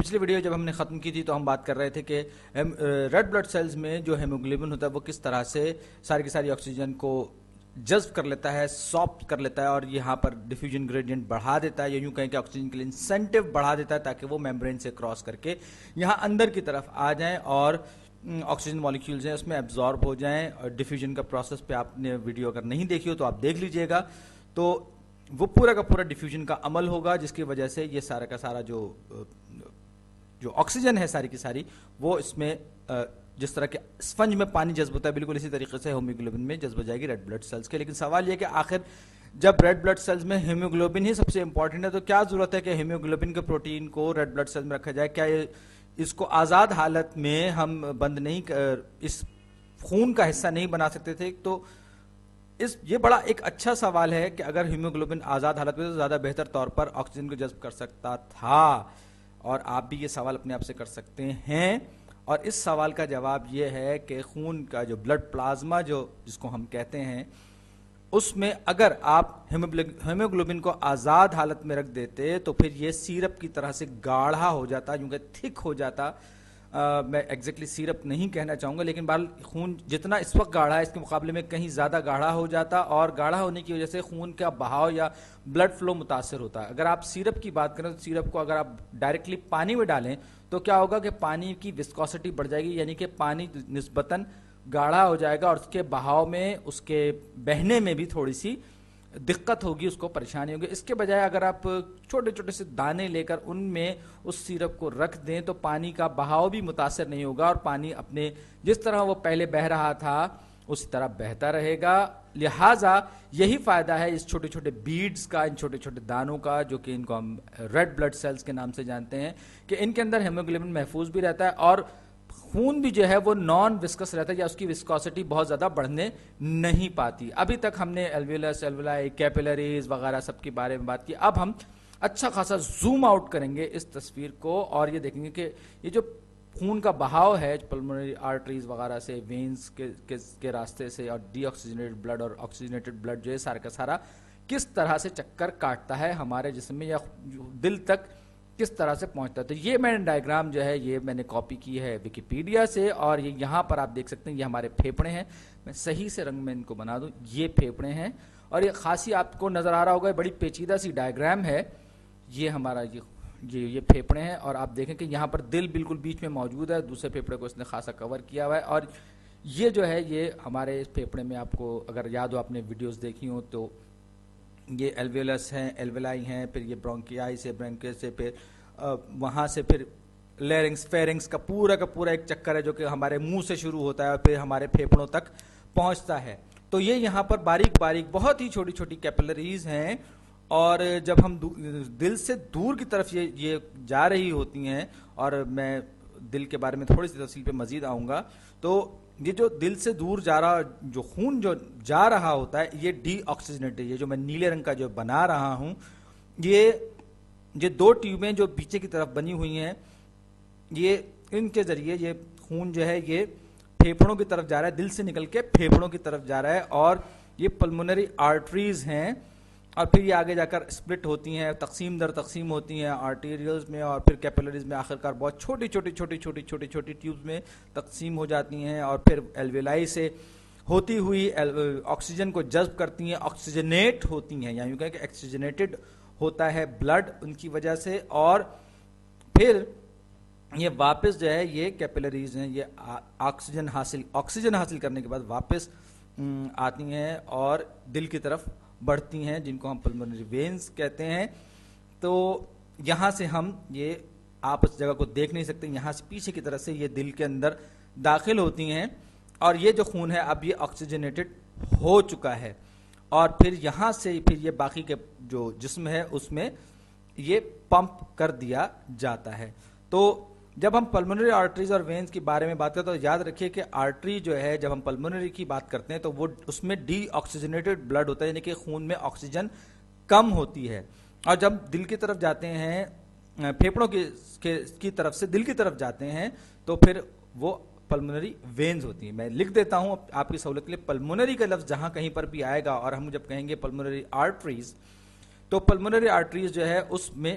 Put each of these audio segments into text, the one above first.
پچھلی ویڈیو جب ہم نے ختم کی تھی تو ہم بات کر رہے تھے کہ ریڈ بلڈ سیلز میں جو ہیموگلوبن ہوتا ہے وہ کس طرح سے ساری کی ساری آکسیجن کو جذب کر لیتا ہے، ساپٹ کر لیتا ہے اور یہاں پر ڈیفیوژن گریڈینٹ بڑھا دیتا ہے، یا یوں کہیں کہ آکسیجن کے لیے انسینٹیو بڑھا دیتا ہے تاکہ وہ میمبرین سے کراس کر کے یہاں اندر کی طرف آ جائیں اور آکسیجن مالیکیولز ہیں اس میں ایبزارب ہو جائیں. اور ڈیفیوژن کا پروسیس پہ آپ نے ویڈیو اگر نہیں دیکھی ہو تو آپ دیکھ لیجئے گا. تو وہ پورا کا پورا ڈیفیوژن کا عمل ہوگا جس کی وجہ سے یہ سارا کا سارا جو آکسیجن ہے ساری کی ساری وہ اس میں جس طرح کہ اسفنج میں پانی جذب ہوتا ہے بالکل اسی طریقے سے ہیموگلوبن میں جذب ہو جائے گی ریڈ بلڈ سیلز کے. لیکن سوال یہ کہ آخر جب ریڈ بلڈ سیلز میں ہیموگلوبن ہی سب سے امپورٹنٹ ہے تو کیا ضرورت ہے کہ ہیموگلوبن کے پروٹین کو ریڈ بلڈ سیلز میں رکھا جائے؟ کیا اس کو آزاد حالت میں ہم بند نہیں اس خون کا حصہ نہیں بنا سکتے تھے؟ تو یہ بڑا ایک اچھا سوال ہے کہ اگر ہیموگلوبن آزاد حالت میں تو زیادہ بہتر طور پر آکسیجن کو جذب کر سکتا تھا. اور آپ بھی یہ سوال اپنے آپ سے کر سکتے ہیں. اور اس سوال کا جواب یہ ہے کہ خون کا جو بلڈ پلازما جس کو ہم کہتے ہیں اس میں اگر آپ ہیموگلوبن کو آزاد حالت میں رکھ دیتے تو پھر یہ سیرپ کی طرح سے گاڑھا ہو جاتا، یوں کہ تھک ہو جاتا. میں ایگزیکٹلی سیرپ نہیں کہنا چاہوں گا لیکن بہرحال خون جتنا اس وقت گاڑھا ہے اس کے مقابلے میں کہیں زیادہ گاڑھا ہو جاتا اور گاڑھا ہونے کی وجہ سے خون کا بہاؤ یا بلڈ فلو متاثر ہوتا ہے. اگر آپ سیرپ کی بات کریں تو سیرپ کو اگر آپ ڈائریکٹلی پانی میں ڈالیں تو کیا ہوگا کہ پانی کی وسکوسٹی بڑھ جائے گی، یعنی کہ پانی نسبتاً گاڑھا ہو جائے گا اور اس کے بہاؤ میں اس کے بہنے میں بھی تھوڑی سی دقت ہوگی، اس کو پریشانی ہوگی. اس کے بجائے اگر آپ چھوٹے چھوٹے سے دانے لے کر ان میں اس سیرپ کو رکھ دیں تو پانی کا بہاؤ بھی متاثر نہیں ہوگا اور پانی اپنے جس طرح وہ پہلے بہہ رہا تھا اسی طرح بہتا رہے گا. لہٰذا یہی فائدہ ہے اس چھوٹے چھوٹے بیڈز کا، ان چھوٹے چھوٹے دانوں کا، جو کہ ان کو ہم ریڈ بلڈ سیلز کے نام سے جانتے ہیں، کہ ان کے اندر ہیموگلوبن محفوظ بھی رہتا ہے اور خون بھی جو ہے وہ نان وسکس رہتا ہے یا اس کی وسکوسٹی بہت زیادہ بڑھنے نہیں پاتی. ابھی تک ہم نے الویولس، الویلائی، کیپیلریز وغیرہ سب کے بارے میں بات کی. اب ہم اچھا خاصا زوم آؤٹ کریں گے اس تصویر کو اور یہ دیکھیں گے کہ یہ جو خون کا بہاؤ ہے پلمونری آرٹریز وغیرہ سے، وینز کے راستے سے، اور ڈی آکسیجنیٹڈ بلڈ اور آکسیجنیٹڈ بلڈ جو ہے سارا کا سارا کس طرح سے چکر کاٹتا ہے ہمارے جسم میں یا دل تک کس طرح سے پہنچتا ہے. تو یہ میں نے ڈائیگرام جو ہے یہ میں نے کاپی کی ہے ویکیپیڈیا سے اور یہ یہاں پر آپ دیکھ سکتے ہیں یہ ہمارے پھیپھڑے ہیں. میں صحیح سے رنگ میں ان کو بنا دوں، یہ پھیپھڑے ہیں اور یہ خاصی آپ کو نظر آ رہا ہوگا بڑی پیچیدہ سی ڈائیگرام ہے. یہ ہمارا یہ پھیپھڑے ہیں اور آپ دیکھیں کہ یہاں پر دل بالکل بیچ میں موجود ہے، دوسرے پھیپھڑے کو اس نے خاصا کور کیا ہوا ہے. اور یہ جو ہے یہ ہمارے اس پھیپھڑے میں آپ کو اگر یاد ہو آپ نے ویڈیوز دیکھی ہوں تو یہ الویولس ہیں، الویلائی ہیں، پھر یہ برونکیائی سے، برونکیس سے، پھر وہاں سے پھر لیرنگس، فیرنگس کا پورا ایک چکر ہے جو کہ ہمارے منہ سے شروع ہوتا ہے اور پھر ہمارے پھیپھڑوں تک پہنچتا ہے. تو یہ یہاں پر باریک باریک بہت ہی چھوٹی چھوٹی کیپلریز ہیں اور جب ہم دل سے دور کی طرف یہ جا رہی ہوتی ہیں، اور میں دل کے بارے میں تھوڑی سی تفصیل پہ مزید آؤں گا، تو یہ جو دل سے دور جا رہا جو خون جو جا رہا ہوتا ہے یہ ڈی آکسیجنیٹڈ، یہ جو میں نیلے رنگ کا جو بنا رہا ہوں یہ دو ٹیوبیں جو پیچھے کی طرف بنی ہوئی ہیں، یہ ان کے ذریعے یہ خون جو ہے یہ پھیپھڑوں کی طرف جا رہا ہے، دل سے نکل کے پھیپھڑوں کی طرف جا رہا ہے اور یہ پلمونری آرٹریز ہیں اور پھر یہ آگے جا کر سپلٹ ہوتی ہیں، تقسیم در تقسیم ہوتی ہیں آرٹیریلز میں اور پھر کیپیلریز میں، آخر کار بہت چھوٹی چھوٹی ٹیوبز میں تقسیم ہو جاتی ہیں اور پھر الویلائی سے ہوتی ہوئی آکسیجن کو جذب کرتی ہیں، آکسیجنیٹ ہوتی ہیں، یعنی یوں کہیں کہ آکسیجنیٹڈ ہوتا ہے بلڈ ان کی وجہ سے، اور پھر یہ واپس جو ہے یہ کیپیلریز ہیں یہ آکسیجن حاصل کرنے کے بعد واپس آتی ہیں اور دل کی طرف بڑھتی ہیں جن کو ہم پلمونری وینز کہتے ہیں. تو یہاں سے ہم یہ آپ اس جگہ کو دیکھ نہیں سکتے، یہاں سے پیچھے کی طرف سے یہ دل کے اندر داخل ہوتی ہیں اور یہ جو خون ہے اب یہ آکسیجنیٹڈ ہو چکا ہے اور پھر یہاں سے پھر یہ باقی کے جو جسم ہے اس میں یہ پمپ کر دیا جاتا ہے. تو جب ہم پلمونری آرٹریز اور وینز کے بارے میں بات کرتے ہیں تو یاد رکھیے کہ آرٹری جو ہے جب ہم پلمونری کی بات کرتے ہیں تو وہ اس میں ڈی آکسیجنیٹڈ بلڈ ہوتا ہے، یعنی کہ خون میں آکسیجن کم ہوتی ہے. اور جب دل کی طرف جاتے ہیں، پھیپھڑوں کی طرف سے دل کی طرف جاتے ہیں تو پھر وہ پلمونری وینز ہوتی ہیں. میں لکھ دیتا ہوں آپ کی سہولت کے لیے، پلمونری کا لفظ جہاں کہیں پر بھی آئے گا اور ہم جب کہیں گے پلمونری آرٹریز تو پلمونری آرٹریز جو ہے اس میں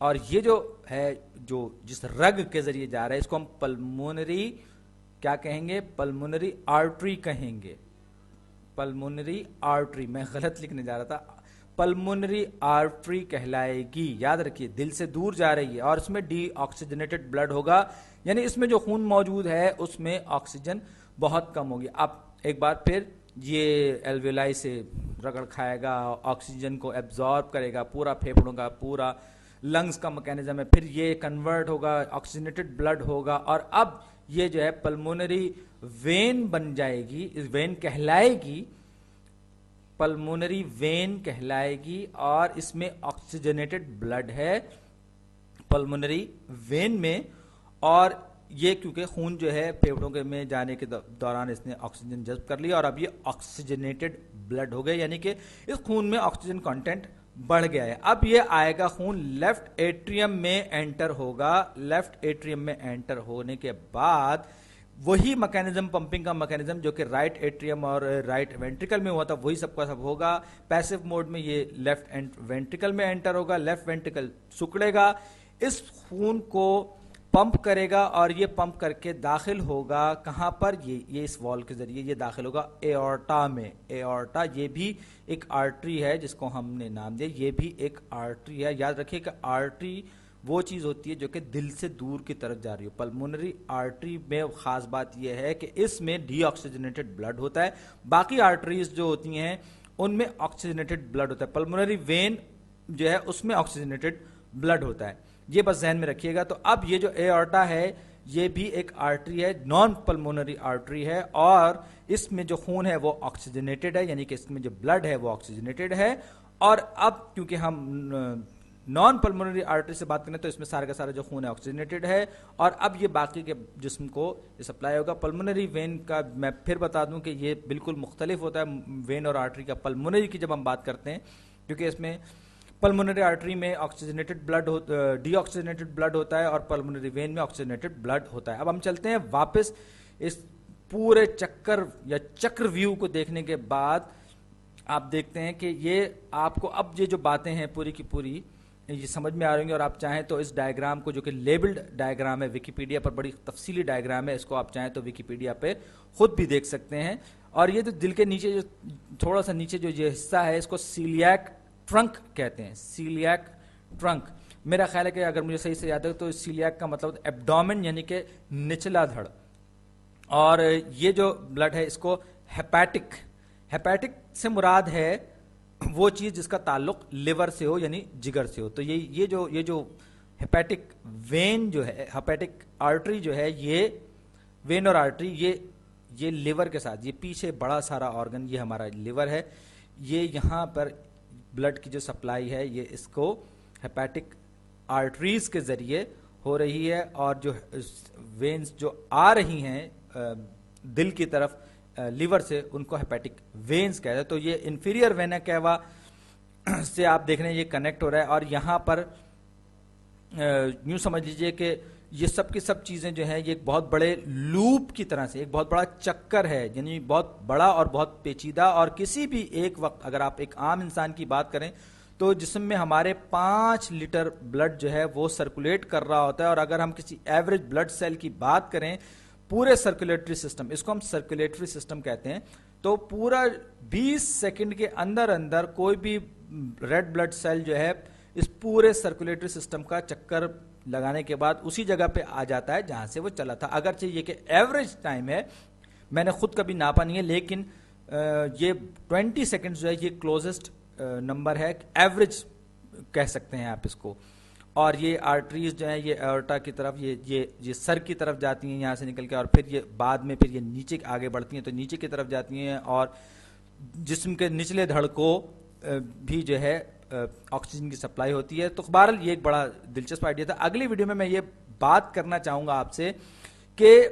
اور یہ جو ہے جو جس رگ کے ذریعے جا رہا ہے اس کو ہم پلمونری کیا کہیں گے؟ پلمونری آرٹری کہیں گے. پلمونری آرٹری، میں غلط لکھنے جا رہا تھا، پلمونری آرٹری کہلائے گی. یاد رکھیے دل سے دور جا رہی ہے اور اس میں ڈی آکسیجنیٹڈ بلڈ ہوگا، یعنی اس میں جو خون موجود ہے اس میں آکسیجن بہت کم ہوگی. اب ایک بار پھر یہ الویولائی سے رگڑ کھائے گا، آکسیجن کو ایبزارب کرے گا، پورا پھیپھڑوں کا پورا لنگز کا میکینزم ہے، پھر یہ کنورٹ ہوگا، آکسیجنیٹڈ بلڈ ہوگا، اور اب یہ جو ہے پلمونری وین بن جائے گی، وین کہلائے گی، پلمونری وین کہلائے گی، اور اس میں آکسیجنیٹڈ بلڈ ہے پلمونری وین میں. اور یہ کیونکہ خون جو ہے پھیپھڑوں کے میں جانے کے دوران اس نے آکسیجن جذب کر لیا اور اب یہ آکسیجنیٹڈ بلڈ ہو گئے، یعنی کہ اس خون میں آکسیجن کانٹینٹ بڑھ گیا ہے. اب یہ آئے گا خون لیفٹ ایٹریم میں انٹر ہوگا. لیفٹ ایٹریم میں انٹر ہونے کے بعد وہی میکینزم، پمپنگ کا میکینزم جو کہ رائٹ ایٹریم اور رائٹ وینٹریکل میں ہوا تھا، وہی سب کا سب ہوگا. پیسو موڈ میں یہ لیفٹ وینٹریکل میں انٹر ہوگا، لیفٹ وینٹریکل سکڑے گا، اس خون کو پمپ کرے گا اور یہ پمپ کر کے داخل ہوگا کہاں پر؟ یہ اس وال کے ذریعے یہ داخل ہوگا ایورٹا میں. ایورٹا یہ بھی ایک آرٹری ہے جس کو ہم نے نام دیا، یہ بھی ایک آرٹری ہے. یاد رکھیے کہ آرٹری وہ چیز ہوتی ہے جو کہ دل سے دور کی طرف جا رہی ہو. پلمونری آرٹری میں خاص بات یہ ہے کہ اس میں ڈی آکسیجنیٹڈ بلڈ ہوتا ہے، باقی آرٹریز جو ہوتی ہیں ان میں آکسیجنیٹڈ بلڈ ہوتا ہے. پلمونری وین جو ہے اس میں آکسیجنیٹڈ بلڈ ہوتا ہے، یہ بس ذہن میں رکھیے گا. تو اب یہ جو ایورٹا ہے یہ بھی ایک آرٹری ہے، نان پلمونری آرٹری ہے، اور اس میں جو خون ہے وہ آکسیجنیٹڈ ہے، یعنی کہ اس میں جو بلڈ ہے وہ آکسیجنیٹڈ ہے. اور اب کیونکہ ہم نان پلمونری آرٹری سے بات کریں تو اس میں سارا کا سارا جو خون ہے آکسیجنیٹڈ ہے، اور اب یہ باقی کے جسم کو سپلائی ہوگا. پلمونری وین کا میں پھر بتا دوں کہ یہ بالکل مختلف ہوتا ہے وین اور آرٹری کا. پلمونری کی جب ہم بات کرتے ہیں کیونکہ اس میں پلمونری آرٹری میں oxygenated blood deoxygenated blood ہوتا ہے اور پلمونری وین میں آکسیجنیٹڈ بلڈ ہوتا ہے. اب ہم چلتے ہیں واپس اس پورے چکر یا چکر ویو کو دیکھنے کے بعد آپ دیکھتے ہیں کہ یہ آپ کو اب یہ جو باتیں ہیں پوری کی پوری یہ سمجھ میں آ رہی ہیں، اور آپ چاہیں تو اس ڈائیگرام کو جو کہ لیبلڈ ڈائیگرام ہے ویکیپیڈیا پر بڑی تفصیلی ڈائیگرام ہے، اس کو آپ چاہیں تو ویکیپیڈیا پہ خود بھی دیکھ سکتے ہیں. اور یہ جو دل کے نیچے جو تھوڑا سا نیچے جو یہ حصہ ہے اس کو سیلیاک ٹرنک کہتے ہیں. سیلیاک ٹرنک میرا خیال ہے کہ اگر مجھے صحیح سے یاد ہے تو سیلیاک کا مطلب ایبڈومن یعنی کہ نچلا دھڑ. اور یہ جو بلڈ ہے اس کو ہیپیٹک، ہیپیٹک سے مراد ہے وہ چیز جس کا تعلق لیور سے ہو یعنی جگر سے ہو. تو یہ جو ہیپیٹک وین جو ہے، ہیپیٹک آرٹری جو ہے، یہ وین اور آرٹری یہ لیور کے ساتھ، یہ پیچھے بڑا سارا آرگن یہ ہمارا لیور ہے، یہ یہاں پر بلڈ کی جو سپلائی ہے یہ اس کو ہیپیٹک آرٹریز کے ذریعے ہو رہی ہے. اور جو وینز جو آ رہی ہیں دل کی طرف لیور سے ان کو ہیپیٹک وینز کہتے ہیں. تو یہ انفیریئر وینا کیوا سے آپ دیکھ رہے ہیں یہ کنیکٹ ہو رہا ہے، اور یہاں پر یوں سمجھ لیجئے کہ یہ سب کی سب چیزیں جو ہیں یہ ایک بہت بڑے لوپ کی طرح سے، ایک بہت بڑا چکر ہے، یعنی بہت بڑا اور بہت پیچیدہ. اور کسی بھی ایک وقت اگر آپ ایک عام انسان کی بات کریں تو جسم میں ہمارے 5 لیٹر بلڈ جو ہے وہ سرکولیٹ کر رہا ہوتا ہے. اور اگر ہم کسی ایوریج بلڈ سیل کی بات کریں پورے سرکولیٹری سسٹم، اس کو ہم سرکولیٹری سسٹم کہتے ہیں، تو پورا 20 سیکنڈ کے اندر اندر کوئی بھی ریڈ بلڈ سیل جو ہے اس پورے سرکولیٹری سسٹم کا چکر لگانے کے بعد اسی جگہ پہ آ جاتا ہے جہاں سے وہ چلا تھا. اگرچہ یہ کہ ایوریج ٹائم ہے، میں نے خود کبھی ناپا نہیں ہے، لیکن یہ 20 سیکنڈ جو ہے یہ کلوزسٹ نمبر ہے، ایوریج کہہ سکتے ہیں آپ اس کو. اور یہ آرٹریز جو ہیں یہ ایورٹا کی طرف یہ سر کی طرف جاتی ہیں یہاں سے نکل کے، اور پھر یہ بعد میں پھر یہ نیچے آگے بڑھتی ہیں تو نیچے کی طرف جاتی ہیں، اور جسم کے نچلے دھڑ کو بھی جو ہے آکسیجن کی سپلائی ہوتی ہے. تو بہرحال یہ ایک بڑا دلچسپ آئیڈیا تھا. اگلی ویڈیو میں یہ بات کرنا چاہوں گا آپ سے کہ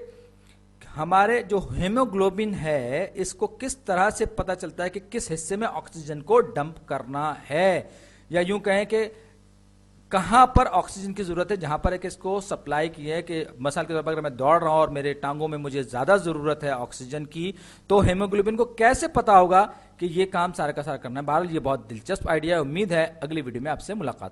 ہمارے جو ہیموگلوبن ہے اس کو کس طرح سے پتہ چلتا ہے کہ کس حصے میں آکسیجن کو ڈمپ کرنا ہے، یا یوں کہیں کہ کہاں پر آکسیجن کی ضرورت ہے جہاں پر ایک اس کو سپلائی کی ہے. کہ مثال کے طور پر اگر میں دوڑ رہا ہوں اور میرے ٹانگوں میں مجھے زیادہ ضرورت ہے آکسیجن کی، تو ہیموگلوبن کو کیسے پتا ہوگا کہ یہ کام سارا کا سارا کرنا ہے. بہرحال یہ بہت دلچسپ آئیڈیا ہے. امید ہے اگلی ویڈیو میں آپ سے ملاقات